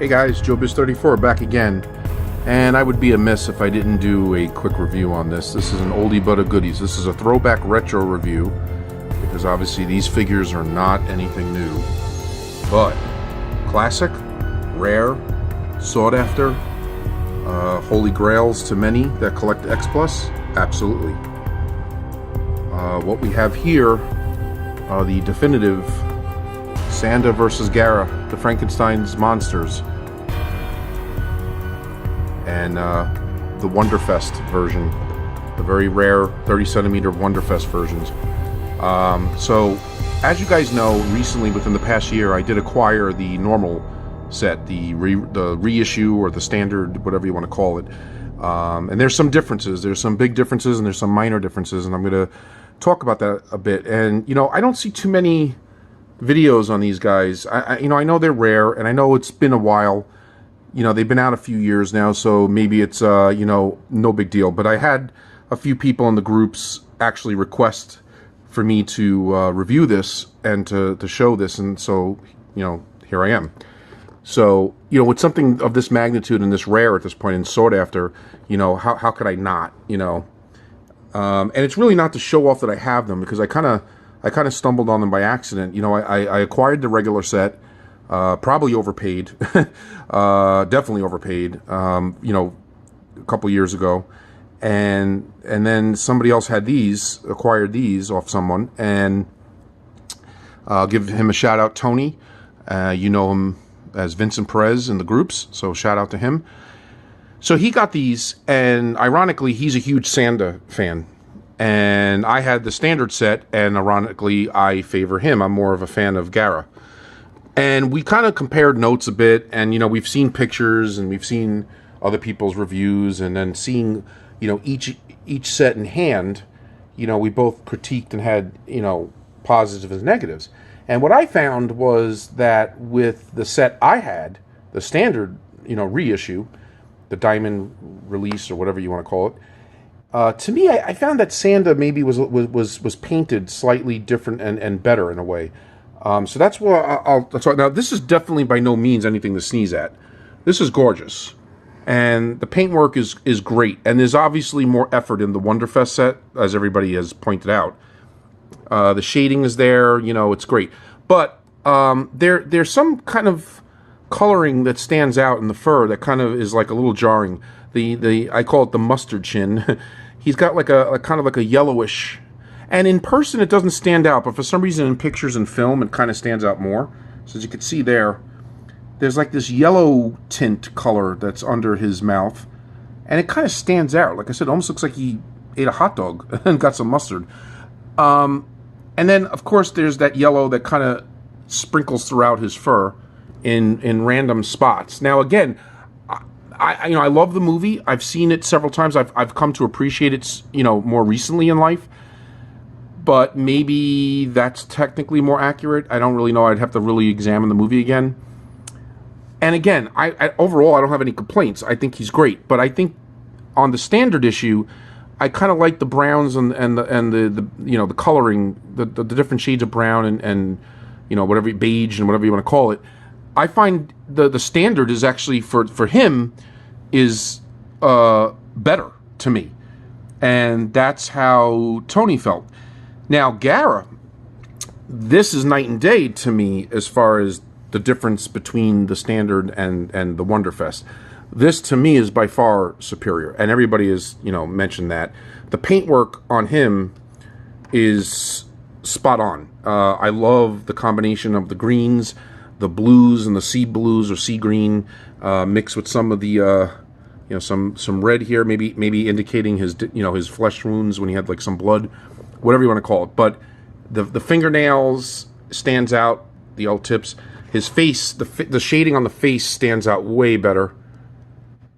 Hey guys, JoeBiz34 back again, and I would be amiss if I didn't do a quick review on this. This is an oldie but a goodies. This is a throwback retro review, because obviously these figures are not anything new, but classic, rare, sought after, holy grails to many that collect X Plus, absolutely. What we have here are the definitive Sanda versus Gaira, the Frankenstein's monsters, and the Wonderfest version, the very rare 30cm Wonderfest versions. So, as you guys know, recently within the past year, I did acquire the normal set, the reissue or the standard, whatever you want to call it. And there's some differences. There's some big differences and there's some minor differences, and I'm going to talk about that a bit. And I don't see too many videos on these guys. I know they're rare, and I know it's been a while. They've been out a few years now, so maybe it's no big deal. But I had a few people in the groups actually request for me to review this and to show this, and so here I am. So with something of this magnitude and this rare at this point and sought after, how could I not? And it's really not to show off that I have them, because I kind of stumbled on them by accident. I acquired the regular set, probably overpaid, definitely overpaid, a couple years ago, and then somebody else had acquired these off someone, and I'll give him a shout out, Tony. You know him as Vincent Perez in the groups, so shout out to him. So he got these, and ironically, he's a huge Sanda fan. And I had the standard set, and ironically, I favor him. I'm more of a fan of Gaira. And we kind of compared notes a bit, and, we've seen pictures, and we've seen other people's reviews, and then seeing, each set in hand, we both critiqued and had, positives and negatives. And what I found was that with the set I had, the standard, reissue, the diamond release, or whatever you want to call it, to me, I found that Sanda maybe was painted slightly different and better in a way. So that's what I'll talk. Now, this is definitely by no means anything to sneeze at. This is gorgeous, and the paintwork is great. And there's obviously more effort in the Wonderfest set, as everybody has pointed out. The shading is there, it's great. But there's some kind of coloring that stands out in the fur that kind of is like a little jarring. I call it the mustard chin. He's got like a kind of like a yellowish, and in person it doesn't stand out, but for some reason in pictures and film it kind of stands out more. So as you can see there's like this yellow tint color that's under his mouth, and it kind of stands out. Like I said, it almost looks like he ate a hot dog and got some mustard. And then of course there's that yellow that kind of sprinkles throughout his fur in random spots. Now again, I love the movie. I've seen it several times. I've come to appreciate it, more recently in life. But maybe that's technically more accurate. I don't really know. I'd have to really examine the movie again. And again, I overall I don't have any complaints. I think he's great. But I think on the standard issue, I kind of like the browns and the coloring, the different shades of brown and whatever, beige and whatever you want to call it. I find the standard is actually for him is better to me, and that's how Tony felt. Now Gaira, this is night and day to me as far as the difference between the standard and the Wonderfest. This to me is by far superior, and everybody has mentioned that. The paintwork on him is spot on. I love the combination of the greens, the blues, and the sea blues or sea green mixed with some of the some red here, maybe indicating his his flesh wounds when he had like some blood, whatever you want to call it. But the fingernails stands out, the L-tips. His face, the shading on the face stands out way better.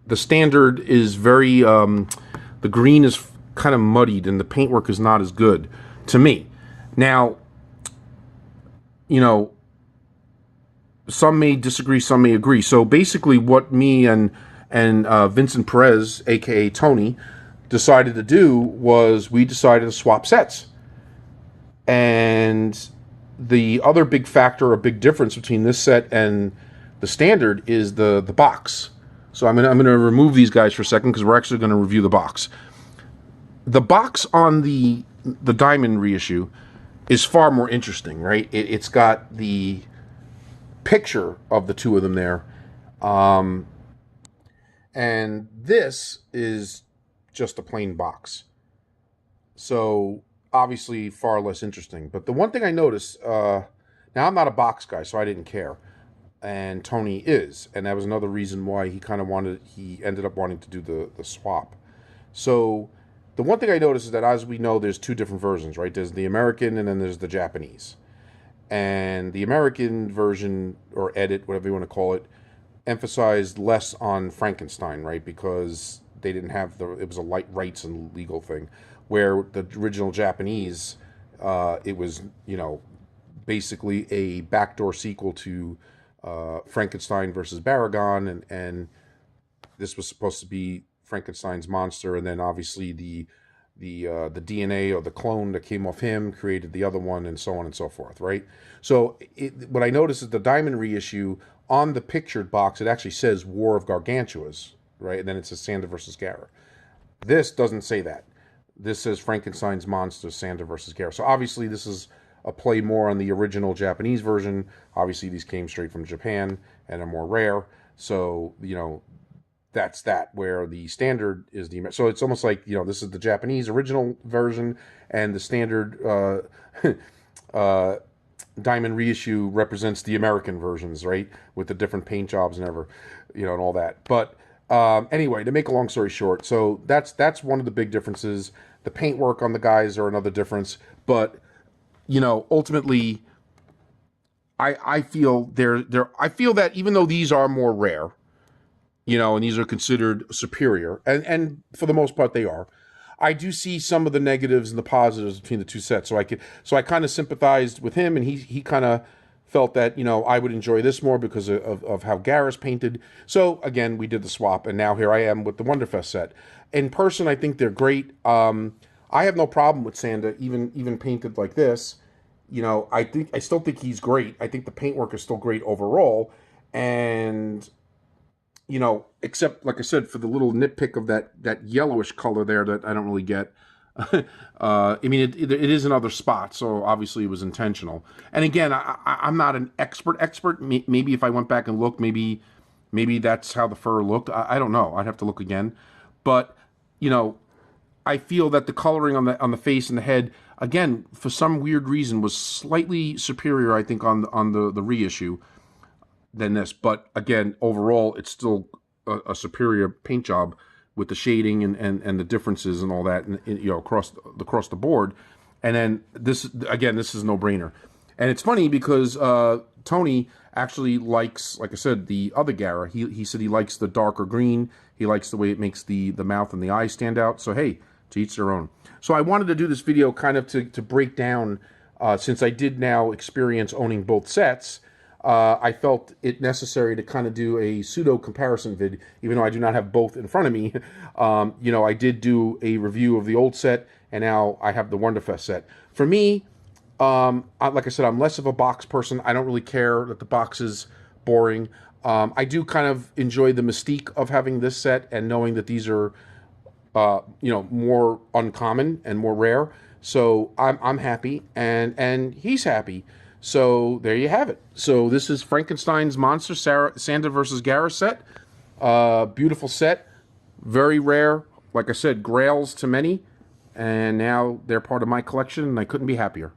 The standard is very, the green is kind of muddied and the paintwork is not as good to me. Now, some may disagree, some may agree. So basically what me and Vincent Perez, aka Tony, decided to do was we decided to swap sets. And the other big factor, a big difference between this set and The standard is the box. So I'm gonna remove these guys for a second because we're actually gonna review the box. The box on the diamond reissue is far more interesting, right? It's got the picture of the two of them there, and this is just a plain box. So obviously far less interesting. But the one thing I noticed, now I'm not a box guy, so I didn't care, and Tony is, and that was another reason why he ended up wanting to do the swap. So the one thing I noticed is that, as we know, there's two different versions, right? There's the American and then there's the Japanese. And the American version, or edit, whatever you want to call it, emphasized less on Frankenstein, right? Because they didn't have it was a light rights and legal thing. Where the original Japanese, it was, basically a backdoor sequel to Frankenstein versus Baragon, and this was supposed to be Frankenstein's monster, and then obviously the DNA or the clone that came off him created the other one, and so on and so forth, right? So what I noticed is the diamond reissue, on the pictured box, it actually says War of Gargantuas, right? And then it says Sanda versus Gaira. This doesn't say that. This says Frankenstein's monster, Sanda versus Gaira. So obviously this is a play more on the original Japanese version. Obviously these came straight from Japan and are more rare. So, that's that, where the standard is the... So it's almost like, this is the Japanese original version, and the standard diamond reissue represents the American versions, right? With the different paint jobs and and all that. But anyway, to make a long story short, so that's one of the big differences. The paintwork on the guys are another difference, but ultimately, I feel I feel that even though these are more rare, and these are considered superior, and for the most part they are, I do see some of the negatives and the positives between the two sets. So I kind of sympathized with him, and he kind of felt that, I would enjoy this more because of how Gaira's painted. So again, we did the swap, and now here I am with the Wonderfest set. In person, I think they're great. I have no problem with Sanda, even painted like this. I still think he's great. I think the paintwork is still great overall, and except, like I said, for the little nitpick of that yellowish color there that I don't really get. I mean, it is in other spots, so obviously it was intentional. And again, I'm not an expert. Maybe if I went back and looked, maybe that's how the fur looked. I don't know. I'd have to look again. But I feel that the coloring on the face and the head, again, for some weird reason, was slightly superior, I think, on the reissue than this. But again, overall, it's still a superior paint job with the shading and the differences and all that, and across the board. And then this is no brainer. And it's funny because Tony actually likes, like I said, the other Gaira. He said he likes the darker green. He likes the way it makes the mouth and the eyes stand out. So hey, to each their own. So I wanted to do this video kind of to break down, since I did now experience owning both sets. I felt it necessary to kind of do a pseudo comparison vid, even though I do not have both in front of me. I did do a review of the old set, and now I have the Wonderfest set. For me, like I said, I'm less of a box person. I don't really care that the box is boring. I do kind of enjoy the mystique of having this set and knowing that these are, more uncommon and more rare. So I'm happy, and he's happy. So there you have it. So this is Frankenstein's Monster Sanda versus Gaira set. Beautiful set, very rare. Like I said, grails to many, and now they're part of my collection, and I couldn't be happier.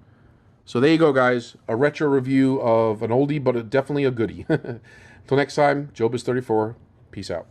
So there you go, guys. A retro review of an oldie, but definitely a goodie. Until next time, Job is 34. Peace out.